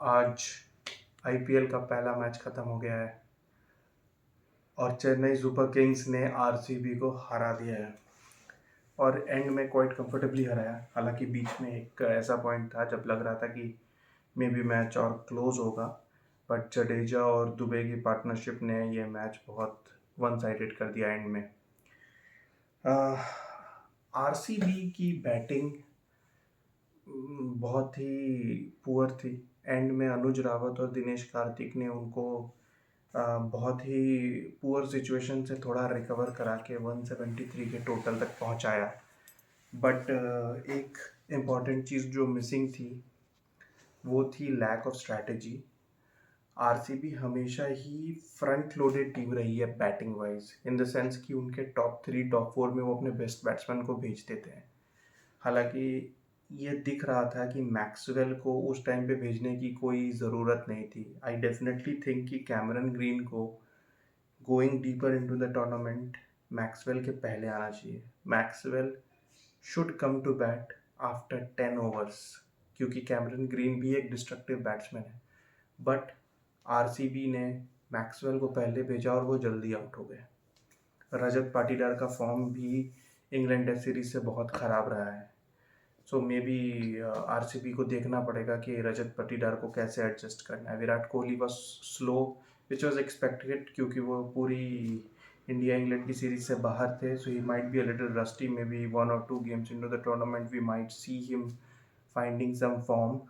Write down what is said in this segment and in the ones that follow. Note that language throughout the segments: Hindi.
आज आईपीएल का पहला मैच खत्म हो गया है और चेन्नई सुपर किंग्स ने आरसीबी को हरा दिया है और एंड में क्वाइट कंफर्टेबली हराया। हालांकि बीच में एक ऐसा पॉइंट था जब लग रहा था कि मे बी मैच और क्लोज होगा, बट जडेजा और दुबे की पार्टनरशिप ने ये मैच बहुत वन साइडेड कर दिया एंड में। आरसीबी की बैटिंग बहुत ही पुअर थी। एंड में अनुज रावत और दिनेश कार्तिक ने उनको बहुत ही पुअर सिचुएशन से थोड़ा रिकवर करा के 173 के टोटल तक पहुंचाया। बट एक इम्पॉर्टेंट चीज़ जो मिसिंग थी वो थी लैक ऑफ स्ट्रैटेजी। आरसीबी हमेशा ही फ्रंट लोडेड टीम रही है batting wise, in the sense कि उनके टॉप 3 टॉप 4 में वो अपने बेस्ट बैट्समैन को भेज देते हैं। हालांकि ये दिख रहा था कि मैक्सवेल को उस टाइम पे भेजने की कोई ज़रूरत नहीं थी। आई डेफिनेटली थिंक कि कैमरन ग्रीन को going deeper into the tournament Maxwell के पहले आना चाहिए। Maxwell should come to bat after 10 overs, क्योंकि कैमरन ग्रीन भी एक डिस्ट्रक्टिव बैट्समैन है। बट आरसीबी ने मैक्सवेल को पहले भेजा और वो जल्दी आउट हो गए। रजत पाटीदार का फॉर्म भी इंग्लैंड टेस्ट सीरीज से बहुत ख़राब रहा है। सो मे बी आरसीबी को देखना पड़ेगा कि रजत पाटीदार को कैसे एडजस्ट करना है। Virat Kohli was slow which was expected, क्योंकि वो पूरी इंडिया इंग्लैंड की सीरीज से बाहर थे। So he might be a little rusty, may be 1 or 2 games into the tournament we might see him finding some form.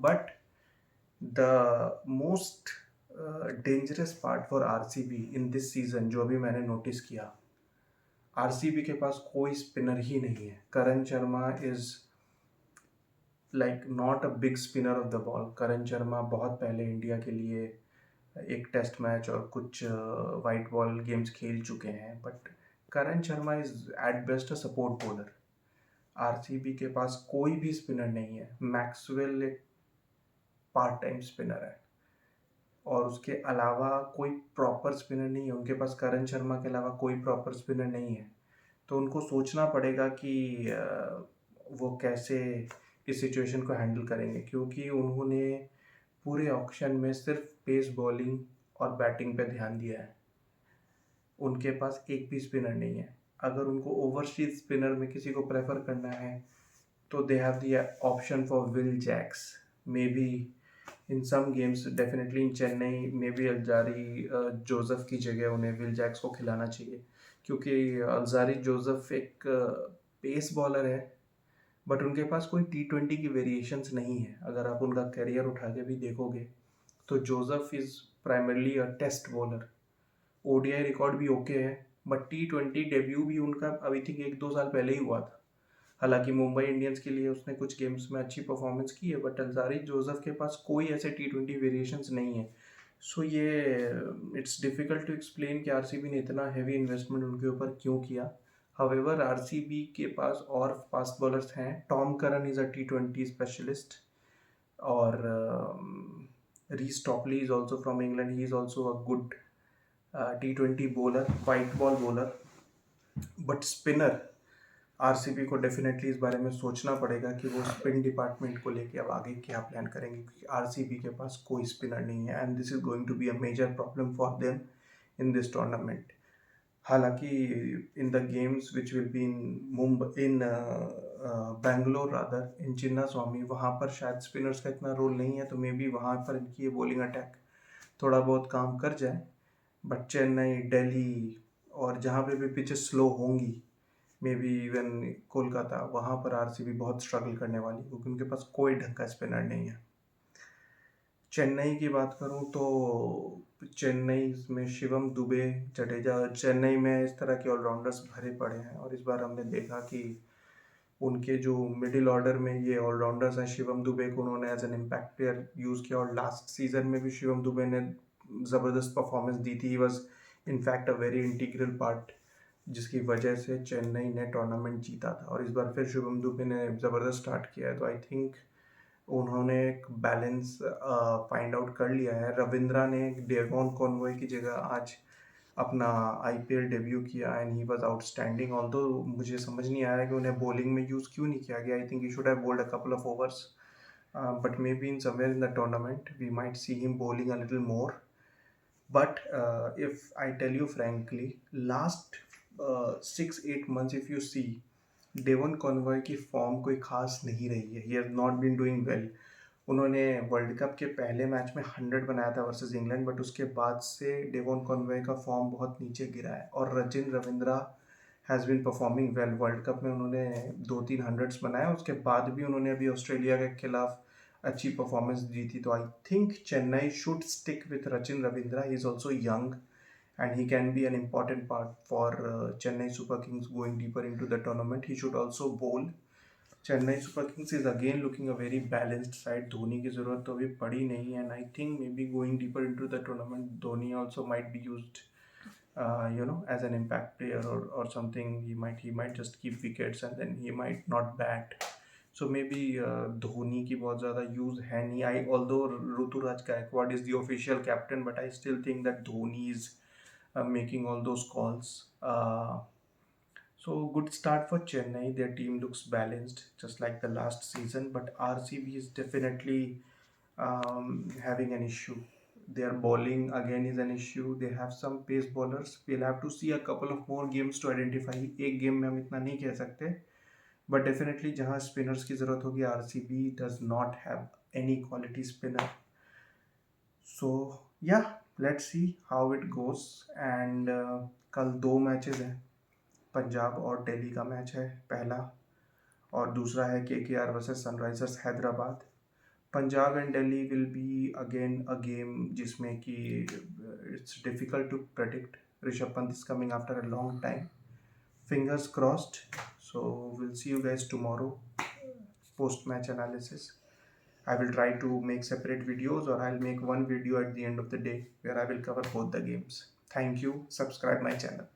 But the most dangerous part for RCB in this season जो अभी मैंने नोटिस किया, आरसीबी के पास कोई स्पिनर ही नहीं है। Karan Sharma is like not a big spinner of the ball. Karan Sharma बहुत पहले इंडिया के लिए एक टेस्ट मैच और कुछ वाइट बॉल गेम्स खेल चुके हैं, but Karan Sharma is at best a support bowler. RCB के पास कोई भी स्पिनर नहीं है। मैक्सवेल एक पार्ट टाइम स्पिनर है और उसके अलावा कोई प्रॉपर स्पिनर नहीं है उनके पास। करण शर्मा के अलावा कोई प्रॉपर स्पिनर नहीं है। तो उनको सोचना पड़ेगा कि वो कैसे इस सिचुएशन को हैंडल करेंगे, क्योंकि उन्होंने पूरे ऑक्शन में सिर्फ पेस बॉलिंग और बैटिंग पे ध्यान दिया है। उनके पास एक भी स्पिनर नहीं है। अगर उनको ओवरसीज स्पिनर में किसी को प्रेफर करना है तो they have the option for Will Jacks. Maybe in some games, definitely in Chennai, maybe Alzarri Joseph की जगह उन्हें विल जैक्स को खिलाना चाहिए, क्योंकि अल्जारी जोसेफ एक पेस बॉलर है बट उनके पास कोई T20 की वेरिएशंस नहीं है। अगर आप उनका करियर उठा के भी देखोगे तो Joseph is primarily a test bowler. ODI record भी ओके है, बट T20 डेब्यू भी उनका अभी तक 1-2 साल पहले ही हुआ था। हालांकि मुंबई इंडियंस के लिए उसने कुछ गेम्स में अच्छी परफॉर्मेंस की है, बट अल्जारी जोसेफ के पास कोई ऐसे T20 वेरिएशंस नहीं है। सो ये इट्स डिफ़िकल्ट टू एक्सप्लेन कि आरसीबी ने इतना हैवी इन्वेस्टमेंट उनके ऊपर क्यों किया। हावेवर आरसीबी के पास और फास्ट बॉलर्स हैं। Tom Curran is a T20 specialist, और Reece Topley is also from England. He is also a good T20 bowler, white ball bowler. But spinner RCB को डेफिनेटली इस बारे में सोचना पड़ेगा कि वो स्पिन डिपार्टमेंट को लेके अब आगे क्या प्लान करेंगे, क्योंकि आरसीबी के पास कोई स्पिनर नहीं है and this is going to be a major problem for them in this tournament. हालांकि in the games which will be in Mumbai, in Bangalore rather, in Chinnaswamy, वहाँ पर शायद स्पिनर्स का इतना रोल नहीं है, तो मे बी वहाँ पर इनकी ये बॉलिंग अटैक थोड़ा बहुत काम कर जाए। बट चेन्नई, दिल्ली और जहाँ पे भी पिचेस स्लो होंगी, मे बी इवन कोलकाता, वहाँ पर आरसीबी बहुत स्ट्रगल करने वाली, क्योंकि उनके पास कोई ढंग का स्पिनर नहीं है। चेन्नई की बात करूँ तो चेन्नई में शिवम दुबे, जडेजा, चेन्नई में इस तरह के ऑलराउंडर्स भरे पड़े हैं और इस बार हमने देखा कि उनके जो मिडिल ऑर्डर में ये ऑलराउंडर्स हैं, शिवम दुबे को उन्होंने as an impact player use किया और लास्ट सीजन में भी शिवम दुबे ने ज़बरदस्त परफॉर्मेंस दी थी। He was in fact a very integral part, जिसकी वजह से चेन्नई ने टूर्नामेंट जीता था। और इस बार फिर शुभम दुबे ने ज़बरदस्त स्टार्ट किया है, तो आई थिंक उन्होंने एक बैलेंस फाइंड आउट कर लिया है। रविंद्रा ने डेवॉन कॉनवॉय की जगह आज अपना आईपीएल डेब्यू किया and he was outstanding. Although मुझे समझ नहीं आ रहा है कि उन्हें बॉलिंग में यूज़ क्यों नहीं किया गया। I think he should have bowled a couple of overs but maybe in somewhere in the tournament we might see him bowling a little more. But if I tell you frankly, last 6-8 months if you see, Devon Conway की फॉर्म कोई खास नहीं रही है. He has not been doing well. उन्होंने वर्ल्ड कप के पहले मैच में 100 बनाया था वर्सेस इंग्लैंड, बट उसके बाद से डेवन कॉनवॉय का फॉर्म बहुत नीचे गिरा है. और Rachin Ravindra has been performing well. World cup में उन्होंने 2-3 हंड्रेड्स बनाया, उसके बाद भी उन्होंने अभी ऑस्ट्रेलिया के खिलाफ अच्छी परफॉर्मेंस दी थी. तो I think Chennai should stick with Rachin Ravindra. He is also young and he can be an important part for Chennai Super Kings going deeper into the tournament. He should also bowl. Chennai Super Kings is again looking a very balanced side. Dhoni की ज़रूरत तो अभी पड़ी नहीं है, and I think maybe going deeper into the tournament, Dhoni also might be used, as an impact player or something. He might just keep wickets and then he might not bat. So maybe Dhoni की बहुत ज़्यादा यूज़ है नहीं. Although Ruturaj Gaikwad is the official captain, but I still think that Dhoni is making all those calls. So good start for Chennai. Their team looks balanced, just like the last season. But RCB is definitely having an issue. Their bowling again is an issue. They have some pace bowlers. We'll have to see a couple of more games to identify. एक गेम में हम इतना नहीं कह सकते. But definitely जहाँ spinners की ज़रूरत होगी, RCB does not have any quality spinner. So yeah, let's see how it goes. And कल 2 मैचेस हैं. पंजाब और दिल्ली का मैच है पहला, और दूसरा है KKR versus Sunrisers Hyderabad. Punjab and Delhi will be again a game जिसमें कि it's difficult to predict. Rishabh Pant is coming after a long time. Fingers crossed. So we'll see you guys tomorrow post match analysis. I will try to make separate videos, or I'll make one video at the end of the day where I will cover both the games. Thank you. Subscribe my channel.